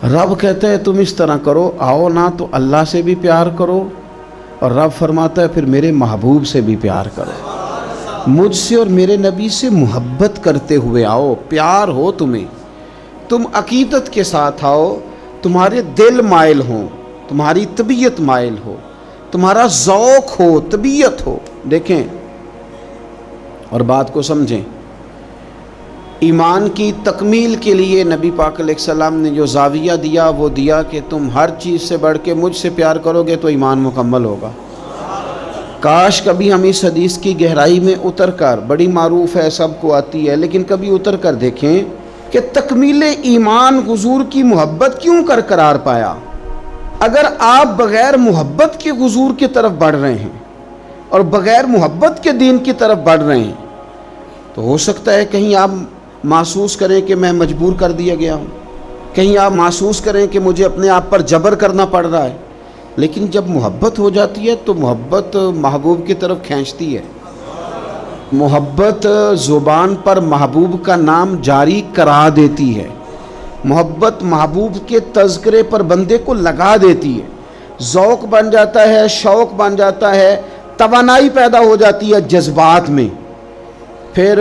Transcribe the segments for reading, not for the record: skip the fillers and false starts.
रब कहता है तुम इस तरह करो, आओ ना तो अल्लाह से भी प्यार करो, और रब फरमाता है फिर मेरे महबूब से भी प्यार करो। मुझसे और मेरे नबी से मोहब्बत करते हुए आओ, प्यार हो तुम्हें, तुम अकीदत के साथ आओ, तुम्हारे दिल माइल हो, तुम्हारी तबीयत माइल हो, तुम्हारा ज़ौक़ हो, तबीयत हो। देखें और बात को समझें, ईमान की तकमील के लिए नबी पाक अलैहिस्सलाम ने जो ज़ाविया दिया वो दिया कि तुम हर चीज़ से बढ़ के मुझसे प्यार करोगे तो ईमान मुकम्मल होगा। काश कभी हम इस हदीस की गहराई में उतर कर, बड़ी मारूफ है, सबको आती है, लेकिन कभी उतर कर देखें कि तकमील ईमान हुजूर की मोहब्बत क्यों करार पाया। अगर आप बग़ैर मोहब्बत के हुजूर की तरफ बढ़ रहे हैं और बग़ैर मोहब्बत के दीन की तरफ बढ़ रहे हैं तो हो सकता है कहीं आप महसूस करें कि मैं मजबूर कर दिया गया हूँ, कहीं आप महसूस करें कि मुझे अपने आप पर जबर करना पड़ रहा है। लेकिन जब मोहब्बत हो जाती है तो मोहब्बत महबूब की तरफ खींचती है। मोहब्बत ज़ुबान पर महबूब का नाम जारी करा देती है। मोहब्बत महबूब के तज़किरे पर बंदे को लगा देती है, ज़ौक़ बन जाता है, शौक़ बन जाता है, तवानाई पैदा हो जाती है जज्बात में। फिर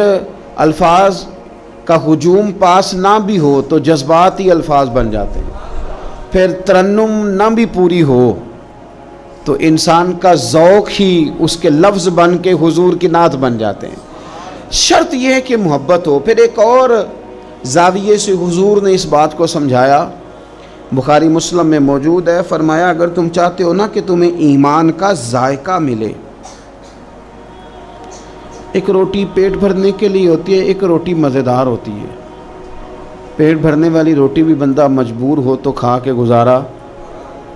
अल्फाज का हुजूम पास ना भी हो तो जज्बात ही अल्फाज बन जाते हैं। फिर तरन्नुम ना भी पूरी हो तो इंसान का ज़ौक़ ही उसके लफ्ज़ बन के हुजूर की नात बन जाते हैं। शर्त यह है कि मोहब्बत हो। फिर एक और ज़ाविये से हुजूर ने इस बात को समझाया, बुखारी मुस्लिम में मौजूद है। फरमाया अगर तुम चाहते हो ना कि तुम्हें ईमान का जायका मिले, एक रोटी पेट भरने के लिए होती है, एक रोटी मज़ेदार होती है। पेट भरने वाली रोटी भी बंदा मजबूर हो तो खा के गुजारा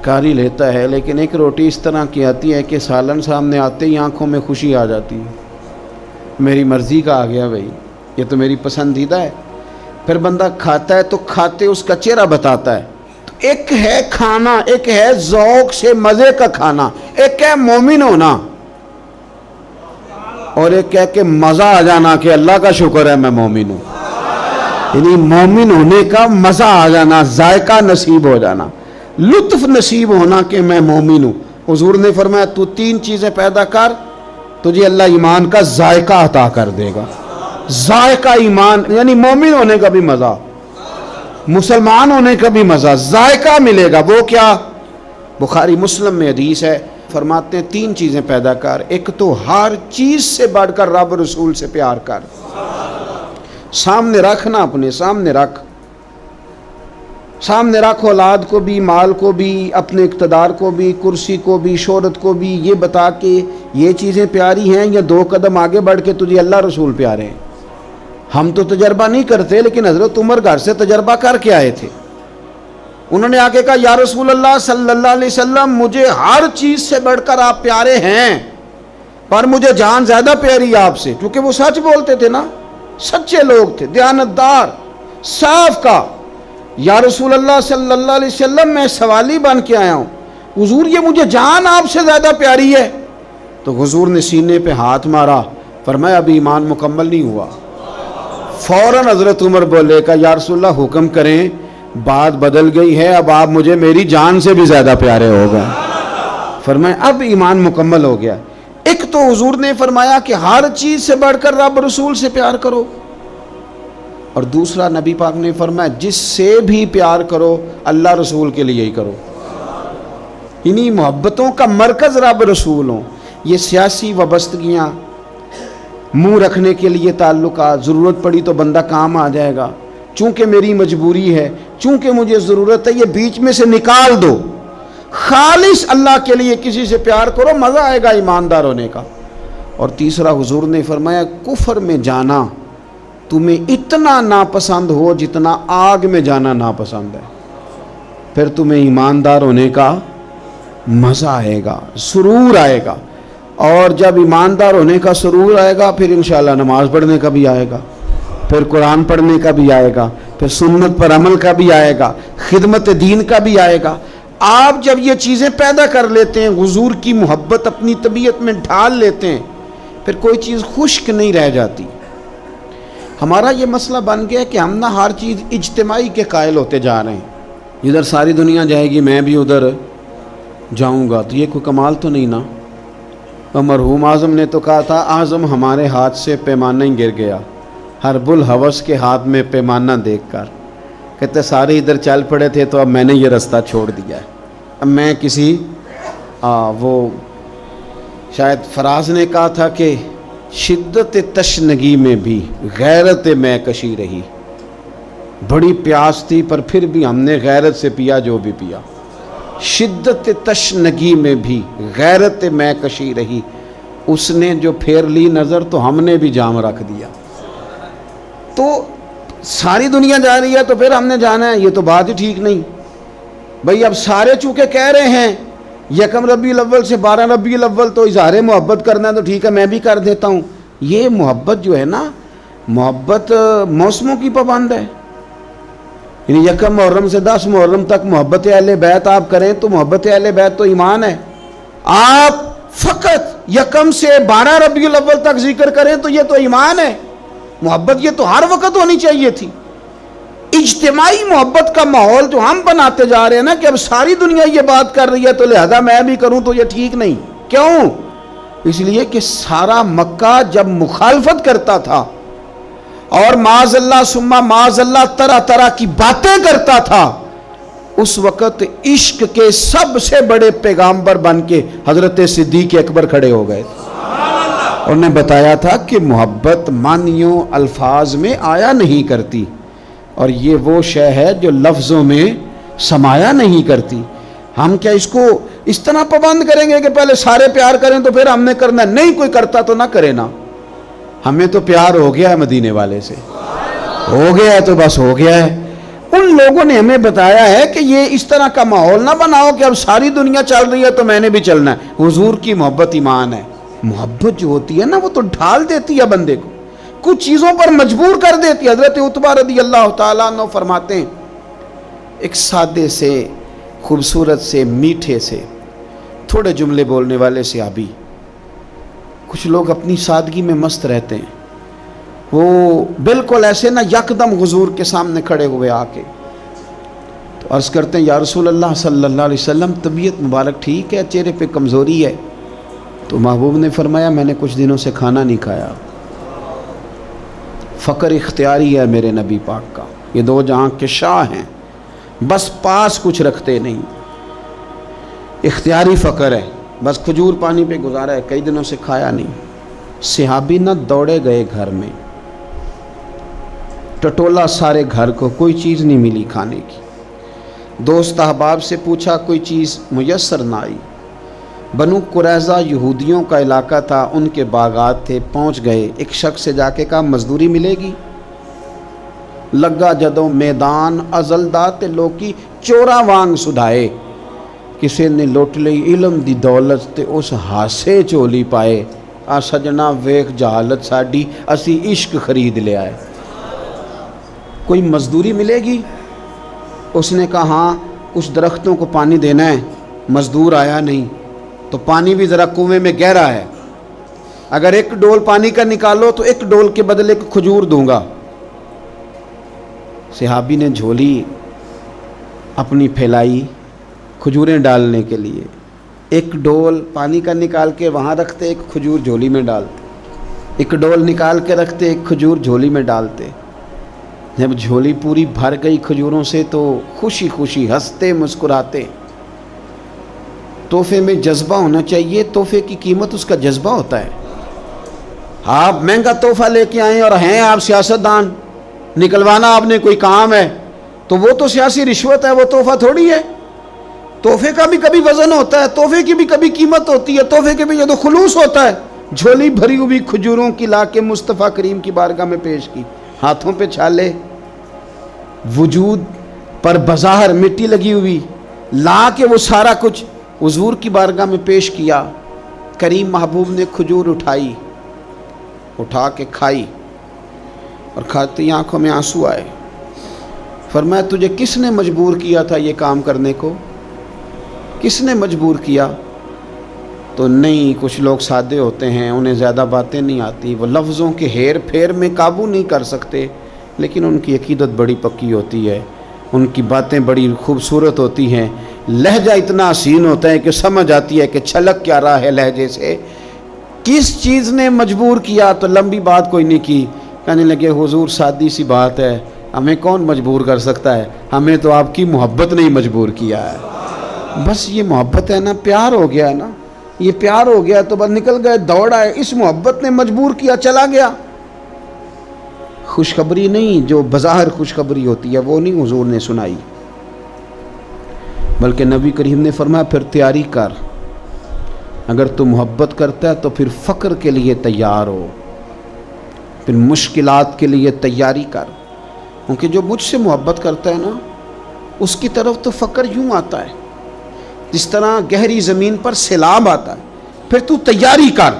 कर ही लेता है, लेकिन एक रोटी इस तरह की आती है कि सालन सामने आते ही आंखों में खुशी आ जाती है, मेरी मर्ज़ी का आ गया भाई, ये तो मेरी पसंदीदा है। फिर बंदा खाता है तो खाते उसका चेहरा बताता है। तो एक है खाना, एक है ज़ौक़ से मज़े का खाना, एक है मोमिन होना, और एक कह के मज़ा आ जाना कि अल्लाह का शुक्र है मैं मोमिन हूँ। यानी मोमिन होने का मज़ा आ जाना, जायका नसीब हो जाना, लुत्फ़ नसीब होना कि मैं मोमिन हूँ। हुजूर ने फरमाया तू तीन चीज़ें पैदा कर, तुझे अल्लाह ईमान का जायका अता कर देगा। जायका ईमान यानी मोमिन होने का भी मज़ा, मुसलमान होने का भी मज़ा, जायका मिलेगा। वो क्या? बुखारी मुस्लिम में हदीस है, फरमाते हैं तीन चीज़ें पैदा कर। एक तो हर चीज़ से बढ़कर रब रसूल से प्यार कर, सामने रखना, अपने सामने रख, सामने रख औलाद को भी, माल को भी, अपने इक़्तिदार को भी, कुर्सी को भी, शोहरत को भी, ये बता के ये चीज़ें प्यारी हैं या दो कदम आगे बढ़ के तुझे अल्लाह रसूल प्यारे हैं। हम तो तजर्बा नहीं करते, लेकिन हज़रत उमर घर से तजर्बा करके आए थे। उन्होंने आके कहा या रसूल अल्लाह सल्लल्लाहु अलैहि वसल्लम, मुझे हर चीज़ से बढ़कर आप प्यारे हैं, पर मुझे जान ज़्यादा प्यारी है आपसे। क्योंकि वो सच बोलते थे ना, सच्चे लोग थे, दयानतदार, साफ का। या रसूल अल्लाह सल्लल्लाहु अलैहि वसल्लम, मैं सवाली बन के आया हूँ, हुजूर ये मुझे जान आपसे ज़्यादा प्यारी है। तो हुजूर ने सीने पे हाथ मारा, फरमाया अभी ईमान मुकम्मल नहीं हुआ। फ़ौरन हज़रत उमर बोले का या रसूल अल्लाह हुक्म करें, बात बदल गई है, अब आप मुझे मेरी जान से भी ज़्यादा प्यारे हो गए। फरमाया अब ईमान मुकम्मल हो गया। एक तो हुजूर ने फरमाया कि हर चीज़ से बढ़कर रब रसूल से प्यार करो, और दूसरा नबी पाक ने फरमाया जिससे भी प्यार करो अल्लाह रसूल के लिए ही करो। इन्हीं मोहब्बतों का मरकज़ रब रसूल हो। ये सियासी वाबस्तगियाँ, मुँह रखने के लिए ताल्लुकात, ज़रूरत पड़ी तो बंदा काम आ जाएगा, चूँकि मेरी मजबूरी है, चूँकि मुझे ज़रूरत है, ये बीच में से निकाल दो। खालिस अल्लाह के लिए किसी से प्यार करो, मज़ा आएगा ईमानदार होने का। और तीसरा हुजूर ने फरमाया कुफर में जाना तुम्हें इतना नापसंद हो जितना आग में जाना नापसंद है, फिर तुम्हें ईमानदार होने का मज़ा आएगा, सुरूर आएगा। और जब ईमानदार होने का सुरूर आएगा फिर इंशाअल्लाह नमाज पढ़ने का भी आएगा, फिर कुरान पढ़ने का भी आएगा, फिर सुन्नत पर अमल का भी आएगा, खिदमत दीन का भी आएगा। आप जब ये चीज़ें पैदा कर लेते हैं, हुजूर की मोहब्बत अपनी तबीयत में ढाल लेते हैं, फिर कोई चीज़ खुश्क नहीं रह जाती। हमारा ये मसला बन गया कि हम ना हर चीज़ इज्तिमाई के कायल होते जा रहे हैं। जिधर सारी दुनिया जाएगी मैं भी उधर जाऊंगा, तो ये कोई कमाल तो नहीं ना। और मरहूम आज़म ने तो कहा था, आज़म हमारे हाथ से पैमाना ही गिर गया हर बुल हवस के हाथ में पैमाना देखकर। कहते सारे इधर चल पड़े थे तो अब मैंने ये रास्ता छोड़ दिया है। अब मैं किसी वो शायद फराज ने कहा था कि शिद्दत तशनगी में भी गैरत मैं कशी रही। बड़ी प्यास थी पर फिर भी हमने गैरत से पिया जो भी पिया। शिद्दत तशनगी में भी गैरत मैं कशी रही। उसने जो फेर ली नज़र तो हमने भी जाम रख दिया। तो सारी दुनिया जा रही है तो फिर हमने जाना है, ये तो बात ही ठीक नहीं भाई। अब सारे चूँकि कह रहे हैं यकम रबीउल अव्वल से 12 रबीउल अव्वल तो इज़हार मोहब्बत करना है, तो ठीक है मैं भी कर देता हूँ। ये मोहब्बत जो है ना, मोहब्बत मौसमों की पाबंद है। यानी यकम मुहर्रम से 10 मुहर्रम तक मोहब्बत अहले बैत आप करें तो मोहब्बत अहले बैत तो ईमान है। आप फ़कत यकम से 12 रबीउल अव्वल तक जिक्र करें तो ये तो ईमान है। मोहब्बत ये तो हर वक्त होनी चाहिए थी। इज्तिमाई मोहब्बत का माहौल जो हम बनाते जा रहे हैं ना कि अब सारी दुनिया ये बात कर रही है तो लिहाजा मैं भी करूं, तो ये ठीक नहीं। क्यों? इसलिए कि सारा मक्का जब मुखालफत करता था और माज़अल्लाह सुम्मा माज़अल्लाह तरह तरह की बातें करता था, उस वक़्त इश्क के सबसे बड़े पैगाम्बर बन के हज़रत सिद्दीक़ अकबर खड़े हो गए। उन्होंने बताया था कि मोहब्बत मानियों अल्फाज में आया नहीं करती, और ये वो शय है जो लफ्ज़ों में समाया नहीं करती। हम क्या इसको इस तरह पाबंद करेंगे कि पहले सारे प्यार करें तो फिर हमने करना? नहीं, कोई करता तो ना करे ना। हमें तो प्यार हो गया है मदीने वाले से, हो गया है तो बस हो गया है। उन लोगों ने हमें बताया है कि ये इस तरह का माहौल ना बनाओ कि अब सारी दुनिया चल रही है तो मैंने भी चलना है। हुजूर की मोहब्बत ईमान है। मोहब्बत जो होती है ना वो तो ढाल देती है बंदे को, कुछ चीज़ों पर मजबूर कर देती है। हज़रत उतबा रज़ी अल्लाह ताला अन्हु फरमाते हैं, एक सादे से, खूबसूरत से, मीठे से, थोड़े जुमले बोलने वाले सहाबी। कुछ लोग अपनी सादगी में मस्त रहते हैं, वो बिल्कुल ऐसे ना यकदम हुजूर के सामने खड़े हुए आके तो अर्ज़ करते हैं, या रसूल अल्लाह सल्लल्लाहु अलैहि वसल्लम तबीयत मुबारक ठीक है, चेहरे पे कमज़ोरी है। तो महबूब ने फरमाया, मैंने कुछ दिनों से खाना नहीं खाया। फ़क्र इख्तियारी है मेरे नबी पाक का, ये दो जहाँ के शाह हैं, बस पास कुछ रखते नहीं, इख्तियारी फ़क्र है, बस खजूर पानी पे गुजारा है, कई दिनों से खाया नहीं। सहाबी न दौड़े गए घर में, टटोला सारे घर को, कोई चीज़ नहीं मिली खाने की। दोस्त अहबाब से पूछा, कोई चीज़ मुयस्सर ना आई। बनु कुरैज़ा यहूदियों का इलाका था, उनके बागात थे, पहुंच गए। एक शख्स से जाके कहा, मजदूरी मिलेगी? लगा जदों मैदान अजलदा ते लोकी चोरा वांग सुधाए। किसी ने लुट ली इलम दी दौलत ते उस हासे झोली पाए। आ सजना वेख जहालत साडी, असी इश्क खरीद लिया है। कोई मजदूरी मिलेगी? उसने कहा, हाँ, कुछ दरख्तों को पानी देना है। मजदूर आया नहीं तो पानी भी ज़रा कुएं में गहरा है, अगर एक डोल पानी का निकालो तो एक डोल के बदले को खजूर दूंगा। सहाबी ने झोली अपनी फैलाई खजूरें डालने के लिए, एक डोल पानी का निकाल के वहाँ रखते, एक खजूर झोली में डालते, एक डोल निकाल के रखते, एक खजूर झोली में डालते। जब झोली पूरी भर गई खजूरों से तो खुशी खुशी हंसते मुस्कुराते। तोहफे में जज्बा होना चाहिए, तोहफे की कीमत उसका जज्बा होता है। आप महंगा तोहफा लेके आए और हैं आप सियासतदान, निकलवाना आपने कोई काम है तो वो तो सियासी रिश्वत है, वो तोहफा थोड़ी है। तोहफे का भी कभी वजन होता है, तोहफे की भी कभी कीमत होती है, तोहफे के भी जो खुलूस होता है। झोली भरी हुई खजूरों की ला के मुस्तफ़ा करीम की बारगाह में पेश की, हाथों पे छाले, वजूद पर बज़ाहर मिट्टी लगी हुई, ला के वो सारा कुछ हुजूर की बारगाह में पेश किया। करीम महबूब ने खजूर उठाई, उठा के खाई और खाती आंखों में आंसू आए। फरमाया, तुझे किसने मजबूर किया था ये काम करने को? किसने मजबूर किया? तो नहीं, कुछ लोग सादे होते हैं, उन्हें ज़्यादा बातें नहीं आती, वो लफ्ज़ों के हेर फेर में काबू नहीं कर सकते, लेकिन उनकी अकीदत बड़ी पक्की होती है। ان کی باتیں بڑی خوبصورت ہوتی ہیں، لہجہ اتنا حسین ہوتا ہے کہ سمجھ آتی ہے کہ چھلک کیا رہا ہے لہجے سے، کس چیز نے مجبور کیا؟ تو لمبی بات کوئی نہیں کی، کہنے لگے حضور سادی سی بات ہے، ہمیں کون مجبور کر سکتا ہے، ہمیں تو آپ کی محبت نے ہی مجبور کیا ہے، بس یہ محبت ہے نا، پیار ہو گیا ہے نا، یہ پیار ہو گیا تو بس نکل گئے، دوڑ آئے، اس محبت نے مجبور کیا، چلا گیا۔ خوشخبری نہیں، جو بظاہر خوشخبری ہوتی ہے وہ نہیں حضور نے سنائی، بلکہ نبی کریم نے فرمایا پھر تیاری کر، اگر تو محبت کرتا ہے تو پھر فقر کے لیے تیار ہو، پھر مشکلات کے لیے تیاری کر، کیونکہ جو مجھ سے محبت کرتا ہے نا اس کی طرف تو فقر یوں آتا ہے جس طرح گہری زمین پر سیلاب آتا ہے، پھر تو تیاری کر،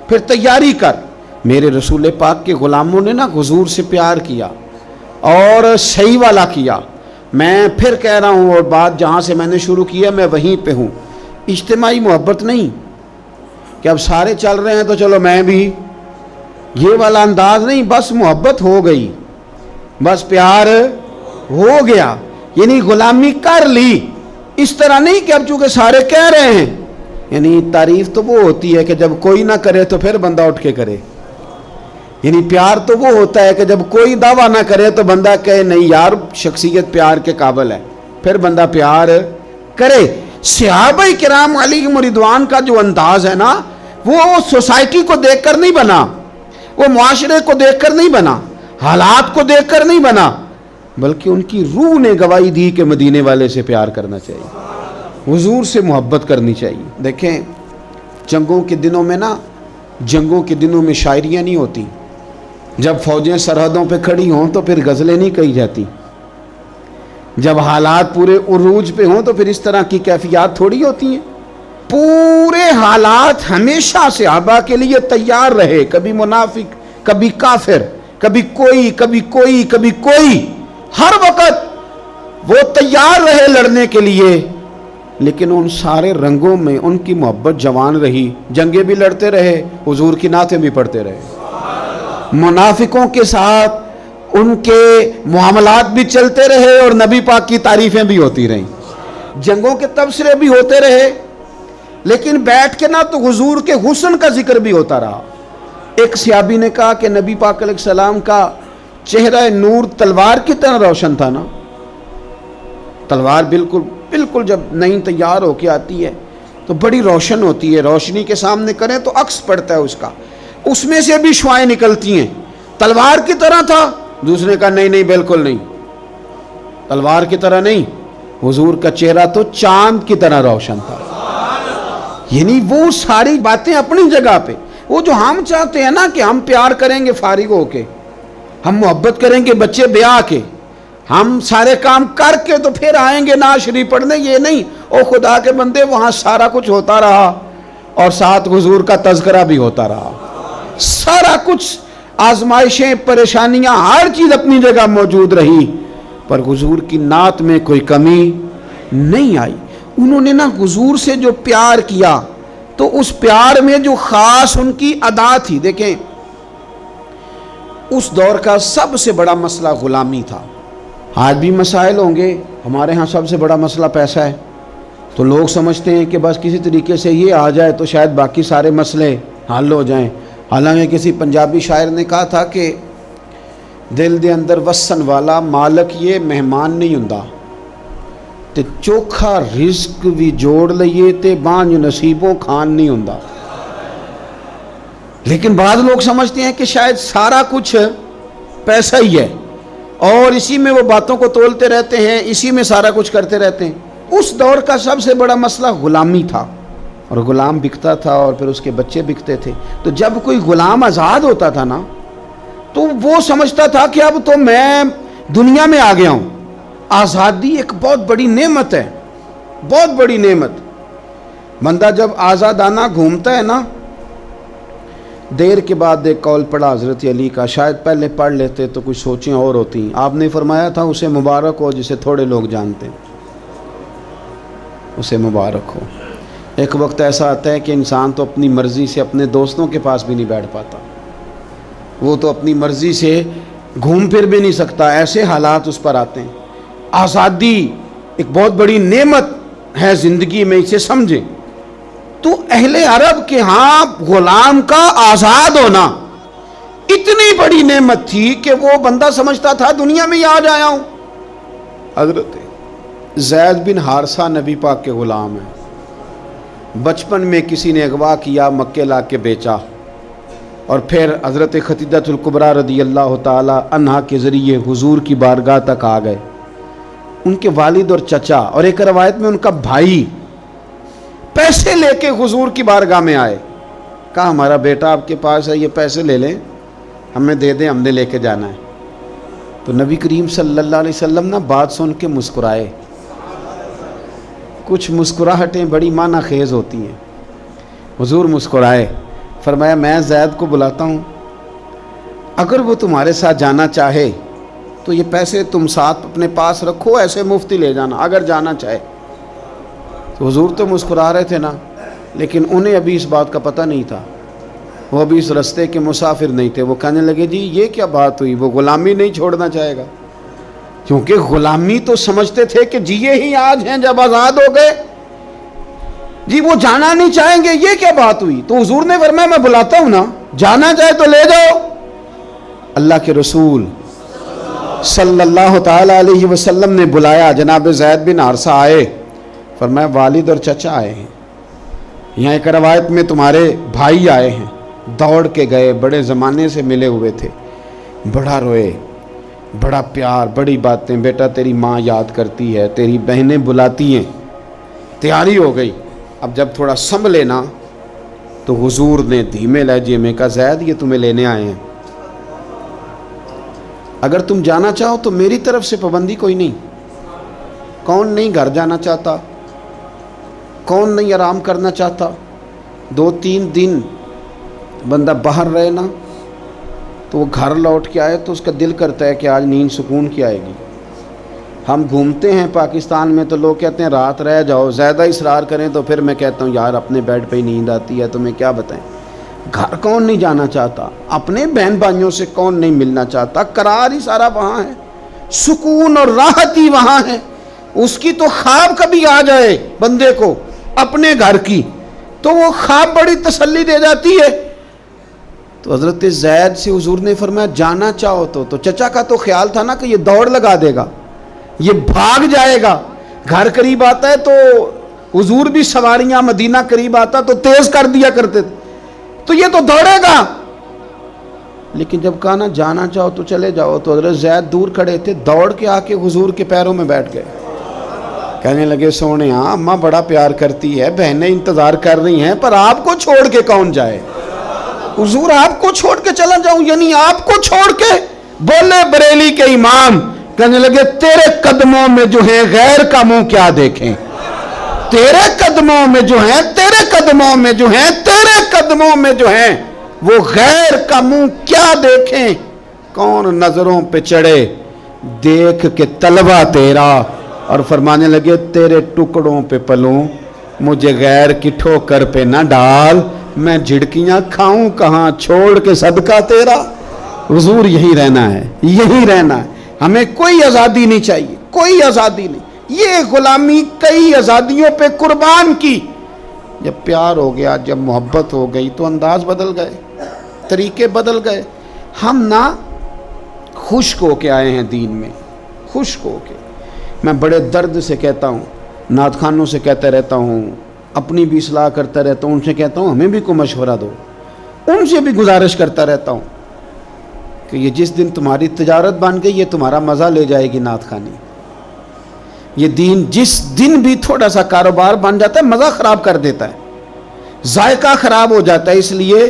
پھر تیاری کر۔ میرے رسول پاک کے غلاموں نے نا حضور سے پیار کیا اور صحیح والا کیا۔ میں پھر کہہ رہا ہوں، اور بات جہاں سے میں نے شروع کیا میں وہیں پہ ہوں، اجتماعی محبت نہیں کہ اب سارے چل رہے ہیں تو چلو میں بھی، یہ والا انداز نہیں، بس محبت ہو گئی، بس پیار ہو گیا، یعنی غلامی کر لی، اس طرح نہیں کہ اب چونکہ سارے کہہ رہے ہیں، یعنی تعریف تو وہ ہوتی ہے کہ جب کوئی نہ کرے تو پھر بندہ اٹھ کے کرے، یعنی پیار تو وہ ہوتا ہے کہ جب کوئی دعویٰ نہ کرے تو بندہ کہے نہیں یار شخصیت پیار کے قابل ہے، پھر بندہ پیار کرے۔ صحابہ کرام علیہم رضوان کا جو انداز ہے نا وہ سوسائٹی کو دیکھ کر نہیں بنا، وہ معاشرے کو دیکھ کر نہیں بنا، حالات کو دیکھ کر نہیں بنا، بلکہ ان کی روح نے گواہی دی کہ مدینے والے سے پیار کرنا چاہیے، حضور سے محبت کرنی چاہیے۔ دیکھیں جنگوں کے دنوں میں نا، جنگوں کے دنوں میں شاعریاں نہیں ہوتی، جب فوجیں سرحدوں پہ کھڑی ہوں تو پھر غزلیں نہیں کہی جاتی، جب حالات پورے عروج پہ ہوں تو پھر اس طرح کی کیفیات تھوڑی ہوتی ہیں۔ پورے حالات ہمیشہ صحابہ کے لیے تیار رہے، کبھی منافق، کبھی کافر، کبھی کوئی، کبھی کوئی، کبھی کوئی، ہر وقت وہ تیار رہے لڑنے کے لیے، لیکن ان سارے رنگوں میں ان کی محبت جوان رہی، جنگیں بھی لڑتے رہے، حضور کی نعتیں بھی پڑھتے رہے، منافقوں کے ساتھ ان کے معاملات بھی چلتے رہے اور نبی پاک کی تعریفیں بھی ہوتی رہیں، جنگوں کے تبصرے بھی ہوتے رہے، لیکن بیٹھ کے نہ تو حضور کے حسن کا ذکر بھی ہوتا رہا۔ ایک صحابی نے کہا کہ نبی پاک علیہ السلام کا چہرہ نور تلوار کی طرح روشن تھا نا، تلوار بالکل جب نئی تیار ہو کے آتی ہے تو بڑی روشن ہوتی ہے، روشنی کے سامنے کریں تو عکس پڑتا ہے اس کا، اس میں سے بھی شعائیں نکلتی ہیں، تلوار کی طرح تھا۔ دوسرے کا نہیں بالکل نہیں، تلوار کی طرح نہیں، حضور کا چہرہ تو چاند کی طرح روشن تھا، یعنی وہ ساری باتیں اپنی جگہ پہ، وہ جو ہم چاہتے ہیں نا کہ ہم پیار کریں گے فارغ ہو کے، ہم محبت کریں گے بچے بیاہ کے، ہم سارے کام کر کے تو پھر آئیں گے نعت شریف پڑھنے، یہ نہیں، او خدا کے بندے وہاں سارا کچھ ہوتا رہا اور ساتھ حضور کا تذکرہ بھی ہوتا رہا، سارا کچھ، آزمائشیں، پریشانیاں، ہر چیز اپنی جگہ موجود رہی، پر حضور کی نعت میں کوئی کمی نہیں آئی۔ انہوں نے نا حضور سے جو پیار کیا تو اس پیار میں جو خاص ان کی ادا تھی، دیکھیں اس دور کا سب سے بڑا مسئلہ غلامی تھا۔ آج بھی مسائل ہوں گے، ہمارے ہاں سب سے بڑا مسئلہ پیسہ ہے، تو لوگ سمجھتے ہیں کہ بس کسی طریقے سے یہ آ جائے تو شاید باقی سارے مسئلے حل ہو جائیں۔ حالانکہ کسی پنجابی شاعر نے کہا تھا کہ دل دے اندر وسن والا مالک یہ مہمان نہیں ہوندا، تے چوکھا رزق بھی جوڑ لئیے تے بانج نصیبوں کھان نہیں ہوندا۔ لیکن بعض لوگ سمجھتے ہیں کہ شاید سارا کچھ پیسہ ہی ہے اور اسی میں وہ باتوں کو تولتے رہتے ہیں، اسی میں سارا کچھ کرتے رہتے ہیں۔ اس دور کا سب سے بڑا مسئلہ غلامی تھا، اور غلام بکتا تھا اور پھر اس کے بچے بکتے تھے، تو جب کوئی غلام آزاد ہوتا تھا نا تو وہ سمجھتا تھا کہ اب تو میں دنیا میں آ گیا ہوں۔ آزادی ایک بہت بڑی نعمت ہے، بہت بڑی نعمت۔ بندہ جب آزادانہ گھومتا ہے نا، دیر کے بعد ایک قول پڑھا حضرت علی کا، شاید پہلے پڑھ لیتے تو کچھ سوچیں اور ہوتی۔ آپ نے فرمایا تھا اسے مبارک ہو جسے تھوڑے لوگ جانتے ہیں، اسے مبارک ہو۔ ایک وقت ایسا آتا ہے کہ انسان تو اپنی مرضی سے اپنے دوستوں کے پاس بھی نہیں بیٹھ پاتا، وہ تو اپنی مرضی سے گھوم پھر بھی نہیں سکتا، ایسے حالات اس پر آتے ہیں۔ आज़ादी एक बहुत बड़ी नेमत है ज़िंदगी में, इसे समझें। तो अहले अरब के यहाँ गुलाम का आज़ाद होना इतनी बड़ी नेमत थी कि वो बंदा समझता था दुनिया में ही आज आया हूँ। हज़रत ज़ैद बिन हारसा नबी पाक के ग़ुलाम हैं। बचपन में किसी ने अगवा किया, मक्के ला के बेचा, और फिर हज़रत खदीजतुल कुबरा रदी अल्लाह ताला अन्हा के ज़रिए हुजूर की बारगाह तक आ गए। उनके वालिद और चचा और एक रवायत में उनका भाई पैसे लेके हुजूर की बारगाह में आए। कहा हमारा बेटा आपके पास है, ये पैसे ले लें, हमें दे दें, हमने लेके जाना है। तो नबी करीम सल्लल्लाहु अलैहि वसल्लम ना बात सुन के मुस्कुराए। कुछ मुस्कुराहटें बड़ी माना खेज होती हैं। हुजूर मुस्कुराए, फरमाया मैं ज़ैद को बुलाता हूँ, अगर वो तुम्हारे साथ जाना चाहे तो ये पैसे तुम साथ अपने पास रखो, ऐसे मुफ्ती ले जाना अगर जाना चाहे। तो हुजूर तो मुस्कुरा रहे थे ना, लेकिन उन्हें अभी इस बात का पता नहीं था, वो अभी इस रास्ते के मुसाफिर नहीं थे। वो कहने लगे जी ये क्या बात हुई, वो ग़ुलामी नहीं छोड़ना चाहेगा, क्योंकि ग़ुलामी तो समझते थे कि जिए ही आज हैं जब आज़ाद हो गए जी, वो जाना नहीं चाहेंगे, ये क्या बात हुई। तो हुजूर ने फरमाया मैं बुलाता हूँ ना, जाना चाहे तो ले जाओ। अल्लाह के रसूल सल्लल्लाहु ताला अलैहि वसल्लम ने बुलाया, जनाब ज़ैद बिन हारसा आए, फरमाया वालिद और चचा आए हैं। यहाँ एक रवायत में तुम्हारे भाई आए हैं, दौड़ के गए, बड़े ज़माने से मिले हुए थे, बड़ा रोए, बड़ा प्यार, बड़ी बातें, बेटा तेरी माँ याद करती है, तेरी बहनें बुलाती हैं। तैयारी हो गई। अब जब थोड़ा संभले ना तो हुजूर ने धीमे लहजे में कहा ज़ैद ये तुम्हें लेने आए हैं, अगर तुम जाना चाहो तो मेरी तरफ से पाबंदी कोई नहीं। कौन नहीं घर जाना चाहता, कौन नहीं आराम करना चाहता। 2-3 दिन बंदा बाहर रहे ना तो वो घर लौट के आए तो उसका दिल करता है कि आज नींद सुकून की आएगी। हम घूमते हैं पाकिस्तान में तो लोग कहते हैं रात रह जाओ, ज़्यादा इसरार करें तो फिर मैं कहता हूँ यार अपने बेड पे ही नींद आती है, तुम्हें क्या बताएं। घर कौन नहीं जाना चाहता, अपने बहन भाइयों से कौन नहीं मिलना चाहता। करार ही सारा वहाँ है, सुकून और राहत ही वहाँ है। उसकी तो ख्वाब कभी आ जाए बंदे को अपने घर की, तो वो ख्वाब बड़ी तसल्ली दे जाती है। तो हज़रत ज़ैद से हुजूर ने फरमाया जाना चाहो तो चचा का तो ख्याल था ना कि ये दौड़ लगा देगा, ये भाग जाएगा। घर करीब आता है तो हुजूर भी सवारियां, मदीना करीब आता तो तेज कर दिया करते थे, तो ये तो दौड़ेगा। लेकिन जब कहा ना जाना चाहो तो चले जाओ, तो हज़रत ज़ैद दूर खड़े थे, दौड़ के आके हुजूर के पैरों में बैठ गए। कहने लगे सोने अम्मा बड़ा प्यार करती है, बहनें इंतज़ार कर रही हैं, पर आपको छोड़ के कौन जाए। हुजूर आपको छोड़ के चला जाऊं, यानी आपको छोड़ के। बोले बरेली के इमाम, कहने लगे तेरे कदमों में जो है गैर का मुंह क्या देखें, तेरे कदमों में जो है, तेरे कदमों में जो है, तेरे कदमों में जो है वो गैर का मुंह क्या देखें। कौन नजरों पे चढ़े देख के तलवा तेरा, और फरमाने लगे तेरे टुकड़ों पे पलूं, मुझे गैर की ठोकर पे ना डाल, मैं झिड़कियां खाऊं कहां छोड़ के सदका तेरा। हुजूर यही रहना है, यही रहना है, हमें कोई आज़ादी नहीं चाहिए, कोई आज़ादी नहीं। ये गुलामी कई आज़ादियों पे कुर्बान की। जब प्यार हो गया, जब मोहब्बत हो गई तो अंदाज बदल गए, तरीके बदल गए। हम ना खुश्क हो के आए हैं दीन में, खुश्क हो के। मैं बड़े दर्द से कहता हूँ, नात खानों से कहता रहता हूँ, अपनी भी इस्लाह करता रहता हूँ, उनसे कहता हूँ हमें भी कोई मशवरा दो, उनसे भी गुजारिश करता रहता हूँ कि ये जिस दिन तुम्हारी तिजारत बन गई, ये तुम्हारा मज़ा ले जाएगी नात खानी। ये दीन जिस दिन भी थोड़ा सा कारोबार बन जाता है, मज़ा ख़राब कर देता है, जायका ख़राब हो जाता है। इसलिए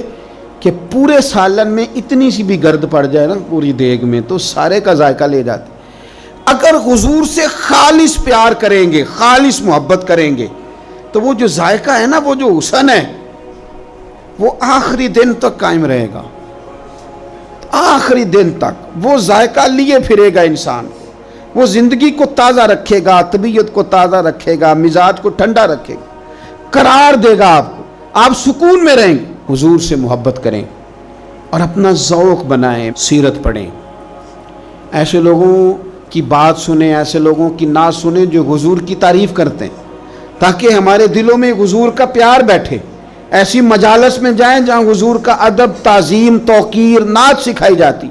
कि पूरे सालन में इतनी सी भी गर्द पड़ जाए ना पूरी देग में, तो सारे का जायका ले जाती। अगर हुजूर से खालिस प्यार करेंगे, खालिस मोहब्बत करेंगे, तो वो जो जायका है ना, वो जो हुस्न है, वो आखिरी दिन तक कायम रहेगा। आखिरी दिन तक वो जायका लिए फिरेगा इंसान, वो ज़िंदगी को ताज़ा रखेगा, तबीयत को ताज़ा रखेगा, मिजाज को ठंडा रखेगा, करार देगा आपको, आप सुकून में रहेंगे। हुजूर से मोहब्बत करें और अपना ज़ौक़ बनाएं, सीरत पढ़ें। ऐसे लोगों کی بات سنیں، ایسے لوگوں کی نعت سنیں جو حضور کی تعریف کرتے ہیں، تاکہ ہمارے دلوں میں حضور کا پیار بیٹھے۔ ایسی مجالس میں جائیں جہاں حضور کا ادب، تعظیم، توقیر، نعت سکھائی جاتی۔